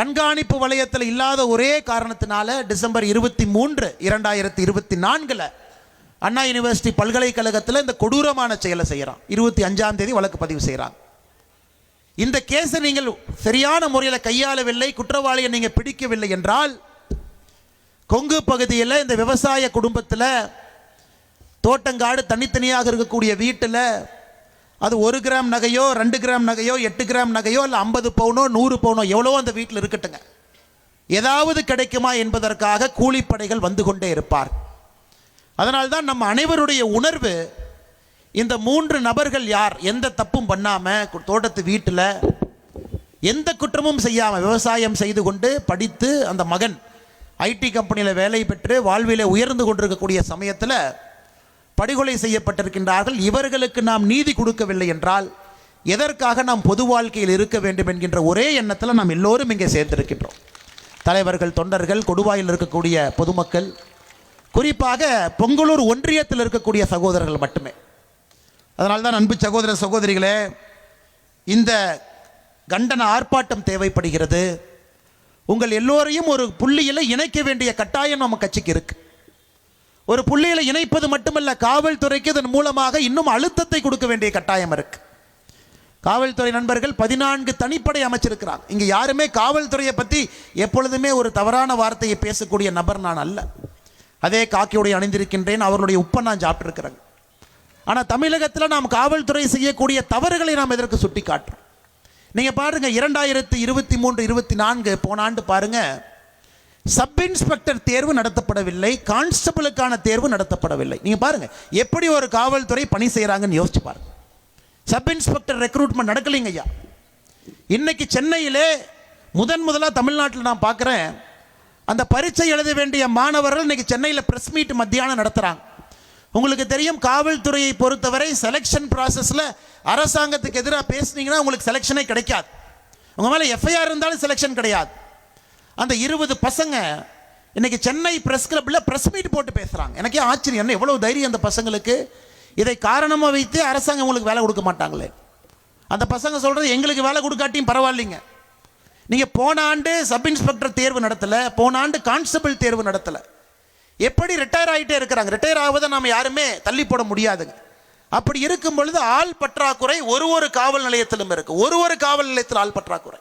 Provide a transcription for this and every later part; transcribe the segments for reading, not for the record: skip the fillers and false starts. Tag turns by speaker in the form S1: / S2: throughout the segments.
S1: கண்காணிப்பு வளையத்தில் இல்லாத ஒரே காரணத்தினால டிசம்பர் 23, 2024 அண்ணா யூனிவர்சிட்டி பல்கலைக்கழகத்தில் இந்த கொடூரமான செயலை செய்கிறான். 25ஆம் தேதி வழக்கு பதிவு செய்கிறாங்க. இந்த கேஸை நீங்கள் சரியான முறையில் கையாளவில்லை, குற்றவாளியை நீங்கள் பிடிக்கவில்லை என்றால் கொங்கு பகுதியில் இந்த விவசாய குடும்பத்தில் தோட்டங்காடு தனித்தனியாக இருக்கக்கூடிய வீட்டில் அது 1 கிராம் நகையோ 2 கிராம் நகையோ 8 கிராம் நகையோ இல்லை 50 பவுனோ 100 பவுனோ எவ்வளோ அந்த வீட்டில் இருக்கட்டுங்க, ஏதாவது கிடைக்குமா என்பதற்காக கூலிப்படைகள் வந்து கொண்டே இருப்பார். அதனால்தான் நம்ம அனைவருடைய உணர்வு, இந்த 3 நபர்கள் யார், எந்த தப்பும் பண்ணாமல் தோட்டத்து வீட்டில் எந்த குற்றமும் செய்யாமல் விவசாயம் செய்து கொண்டு படித்து அந்த மகன் ஐடி கம்பெனியில் வேலை பெற்று வாழ்விலே உயர்ந்து கொண்டிருக்கக்கூடிய சமயத்தில் படுகொலை செய்யப்பட்டிருக்கின்றார்கள். இவர்களுக்கு நாம் நீதி கொடுக்கவில்லை என்றால் எதற்காக நாம் பொது வாழ்க்கையில் இருக்க வேண்டும் என்கின்ற ஒரே எண்ணத்தில் நாம் எல்லோரும் இங்கே சேர்ந்திருக்கின்றோம். தலைவர்கள், தொண்டர்கள், கொடுவாயில் இருக்கக்கூடிய பொதுமக்கள், குறிப்பாக பொங்கலூர் ஒன்றியத்தில் இருக்கக்கூடிய சகோதரர்கள் மட்டுமே. அதனால்தான் அன்பு சகோதர சகோதரிகளே, இந்த கண்டன ஆர்ப்பாட்டம் தேவைப்படுகிறது. உங்கள் எல்லோரையும் ஒரு புள்ளியில் இணைக்க வேண்டிய கட்டாயம் நம்ம கட்சிக்கு இருக்கு. ஒரு புள்ளியில் இணைப்பது மட்டுமல்ல, காவல்துறைக்கு இதன் மூலமாக இன்னும் அழுத்தத்தை கொடுக்க வேண்டிய கட்டாயம் இருக்கு. காவல்துறை நண்பர்கள் 14 தனிப்படை அமைச்சிருக்கிறாங்க. இங்கே யாருமே காவல்துறையை பற்றி எப்பொழுதுமே ஒரு தவறான வார்த்தையை பேசக்கூடிய நபர் நான் அல்ல. அதே காக்கியோடைய அணிந்திருக்கின்றேன், அவர்களுடைய உப்பை நான் சாப்பிட்டுருக்கிறேன். ஆனால் தமிழகத்தில் நாம் காவல்துறை செய்யக்கூடிய தவறுகளை நாம் எதற்கு சுட்டி காட்டுறோம்? நீங்கள் பாருங்கள், 2023, 24 போன ஆண்டு பாருங்கள், சப் இன்ஸ்பெக்டர் தேர்வு நடத்தப்படவில்லை, கான்ஸ்டபிளுக்கான தேர்வு நடத்தப்படவில்லை. நீங்கள் பாருங்கள் எப்படி ஒரு காவல்துறை பணி செய்கிறாங்கன்னு யோசிச்சு பாருங்க. சப் இன்ஸ்பெக்டர் ரெக்ரூட்மெண்ட் நடக்கலைங்க ஐயா. இன்னைக்கு சென்னையிலே முதலாக தமிழ்நாட்டில் நான் பார்க்குறேன், அந்த பரீட்சை எழுத வேண்டிய மாணவர்கள் இன்னைக்கு சென்னையில் ப்ரெஸ் மீட் மத்தியானம் நடத்துகிறாங்க. உங்களுக்கு தெரியும், காவல்துறையை பொறுத்தவரை செலெக்ஷன் ப்ராசஸில் அரசாங்கத்துக்கு எதிராக பேசுனீங்கன்னா உங்களுக்கு செலெக்ஷனே கிடைக்காது. உங்கள் மேலே எஃப்ஐஆர் இருந்தாலும் செலெக்ஷன் கிடையாது. அந்த 20 பசங்க இன்னைக்கு சென்னை பிரஸ் கிளப்பில் ப்ரெஸ் மீட் போட்டு பேசுகிறாங்க. எனக்கே ஆச்சரியம், என்ன எவ்வளோ தைரியம் அந்த பசங்களுக்கு. இதை காரணமாக வைத்து அரசாங்கம் உங்களுக்கு வேலை கொடுக்க மாட்டாங்களே. அந்த பசங்க சொல்கிறது, எங்களுக்கு வேலை கொடுக்காட்டியும் பரவாயில்லைங்க, நீங்கள் போன ஆண்டு சப் இன்ஸ்பெக்டர் தேர்வு நடத்தலை, போன ஆண்டு கான்ஸ்டபிள் தேர்வு நடத்தலை, எப்படி ரிட்டையர் ஆகிட்டே இருக்கிறாங்க. ரிட்டையர் ஆவதை நாம் யாருமே தள்ளி போட முடியாதுங்க. அப்படி இருக்கும் பொழுது ஆள் பற்றாக்குறை ஒரு காவல் நிலையத்திலும் இருக்கு. ஒரு காவல் நிலையத்தில் ஆள் பற்றாக்குறை.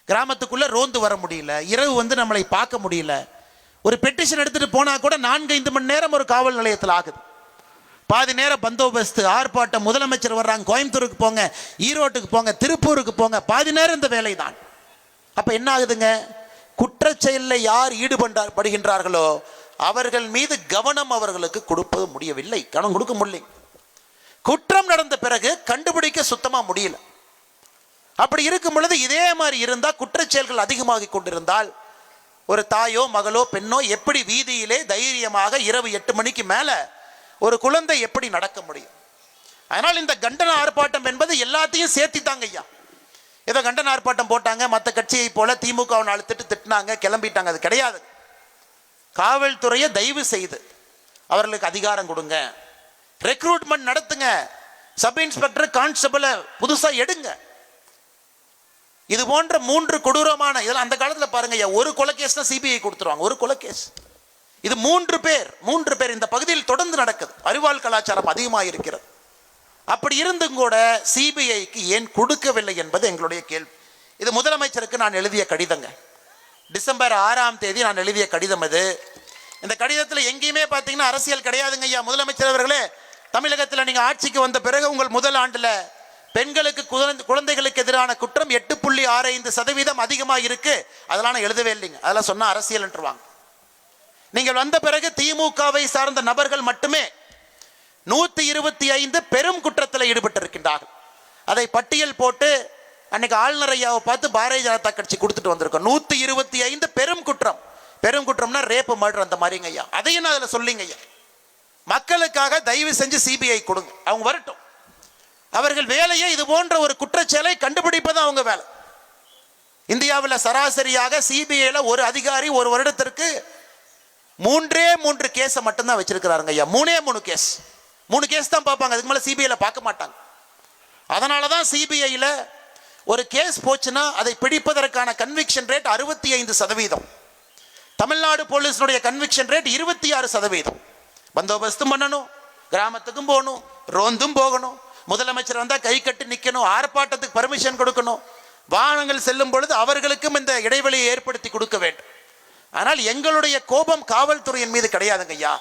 S1: கிராமத்துக்குள்ள ரோந்து வர முடியல, இரவு நம்மளை பார்க்க முடியல. ஒரு பெட்டிஷன் எடுத்துட்டு போனா கூட 4-5 மணி நேரம் ஒரு காவல் நிலையத்தில் ஆகுது. பாதி நேரம் பந்தோபஸ்து, ஆர்ப்பாட்டம், முதலமைச்சர் வர்றாங்க, கோயம்புத்தூருக்கு போங்க, ஈரோட்டுக்கு போங்க, திருப்பூருக்கு போங்க, பாதி நேரம் இந்த வேலை தான். அப்ப என்ன ஆகுதுங்க, குற்றச்செயலில் யார் ஈடுபடுகின்றார்களோ அவர்கள் மீது கவனம் அவர்களுக்கு கொடுப்பது முடியவில்லை, கவனம் கொடுக்க முடியல. குற்றம் நடந்த பிறகு கண்டுபிடிக்க சுத்தமா முடியல. அப்படி இருக்கும் பொழுது இதே மாதிரி இருந்தால், குற்றச்செயல்கள் அதிகமாகி கொண்டிருந்தால், ஒரு தாயோ மகளோ பெண்ணோ எப்படி வீதியிலே தைரியமாக இரவு 8 மணிக்கு மேல ஒரு குழந்தை எப்படி நடக்க முடியும்? அதனால் இந்த கண்டன ஆர்ப்பாட்டம் என்பது எல்லாத்தையும் சேர்த்தி தாங்க ஐயா. ஏதோ கண்டன ஆர்ப்பாட்டம் போட்டாங்க, மற்ற கட்சியை போல திமுக 4 திட்டினாங்க, கிளம்பிட்டாங்க, அது கிடையாது. காவல்துறையை தயவு செய்து அவர்களுக்கு அதிகாரம் கொடுங்க, ரெக்ரூட்மெண்ட் நடத்துங்க, சப் இன்ஸ்பெக்டர் கான்ஸ்டபிளை புதுசா எடுங்க. இது போன்ற 3 கொடூரமான, இதெல்லாம் அந்த காலத்தில் பாருங்க, ஒரு கொலைகேஸ் தான் சிபிஐ கொடுத்துருவாங்க, ஒரு கொலைகேஸ். இது 3 பேர் இந்த பகுதியில் தொடர்ந்து நடக்குது. அறிவால் கலாச்சாரம் அதிகமாக இருக்கிறது. அப்படி இருந்தும் கூட சிபிஐக்கு ஏன் கொடுக்கவில்லை என்பது எங்களுடைய கேள்வி. இது முதலமைச்சருக்கு நான் எழுதிய கடிதங்க. டிசம்பர் 6ஆம் தேதி நான் எழுதிய கடிதம் இது. இந்த கடிதத்தில் எங்கேயுமே பார்த்தீங்கன்னா அரசியல் கிடையாதுங்க ஐயா. முதலமைச்சர் அவர்களே, தமிழகத்தில் நீங்கள் ஆட்சிக்கு வந்த பிறகு உங்கள் முதல் ஆண்டில் பெண்களுக்கு குழந்தைகளுக்கு எதிரான குற்றம் 8.65% அதிகமாக இருக்கு, அதெல்லாம் நான் எழுதவே இல்லைங்க. அதெல்லாம் சொன்ன அரசியல் என்றுவாங்க. நீங்கள் வந்த பிறகு திமுகவை சார்ந்த நபர்கள் மட்டுமே 125 பெரும் குற்றத்தில் ஈடுபட்டிருக்கின்றார்கள். அதை பட்டியல் போட்டு அன்னைக்கு ஆளுநர் ஐயாவை பார்த்து பாரதிய ஜனதா கட்சி கொடுத்துட்டு வந்திருக்கோம். 125 பெரும் குற்றம். பெரும் குற்றம்னா ரேப்பு, மர்டர், அந்த மாதிரிங்க ஐயா. அதையும் நான் அதில் சொல்லிங்க ஐயா. மக்களுக்காக தயவு செஞ்சு சிபிஐ கொடுங்க, அவங்க வரட்டும். அவர்கள் வேலையை இது போன்ற ஒரு குற்றச்செயலை கண்டுபிடிப்பது அவங்க வேலை. இந்தியாவில் சராசரியாக சிபிஐல ஒரு அதிகாரி ஒரு வருடத்திற்கு 3 கேஸை மட்டும்தான் வச்சிருக்கிறாருங்க ஐயா. 3 கேஸ், 3 கேஸ் தான் பார்ப்பாங்க, அதுக்கு மேலே சிபிஐல பார்க்க மாட்டாங்க. அதனால தான் சிபிஐல ஒரு கேஸ் போச்சுன்னா அதை பிடிப்பதற்கான கன்விக்ஷன் ரேட் 65%. தமிழ்நாடு போலீஸினுடைய கன்விக்ஷன் ரேட் 26%. பந்தோபஸ்தும் பண்ணணும், கிராமத்துக்கும் போகணும், ரோந்தும் போகணும், முதலமைச்சர் வந்தால் கை கட்டி நிற்கணும், ஆர்ப்பாட்டத்துக்கு பர்மிஷன் கொடுக்கணும், வாகனங்கள் செல்லும் பொழுது அவர்களுக்கும் இந்த இடைவெளியை ஏற்படுத்தி கொடுக்க வேண்டும். ஆனால் எங்களுடைய கோபம் காவல்துறையின் மீது கிடையாதுங்க ஐயா.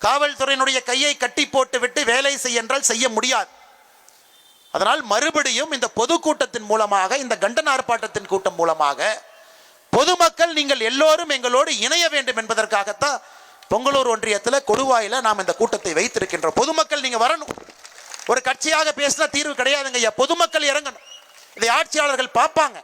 S1: காவல்துறையினுடைய கையை கட்டி போட்டு விட்டு வேலை செய்ய என்றால் செய்ய முடியாது. அதனால் மறுபடியும் இந்த பொதுக்கூட்டத்தின் மூலமாக, இந்த கண்டன ஆர்ப்பாட்டத்தின் கூட்டம் மூலமாக பொதுமக்கள் நீங்கள் எல்லோரும் எங்களோடு இணைய வேண்டும் என்பதற்காகத்தான் பொங்கலூர் ஒன்றியத்தில் கொடுவாயில நாம் இந்த கூட்டத்தை வைத்திருக்கின்றோம். பொதுமக்கள் நீங்க வரணும். ஒரு கட்சியாக பேசினா தீர்வு கிடையாதுங்க ஐயா. பொதுமக்கள் இறங்கணும். இதை ஆட்சியாளர்கள் பார்ப்பாங்க.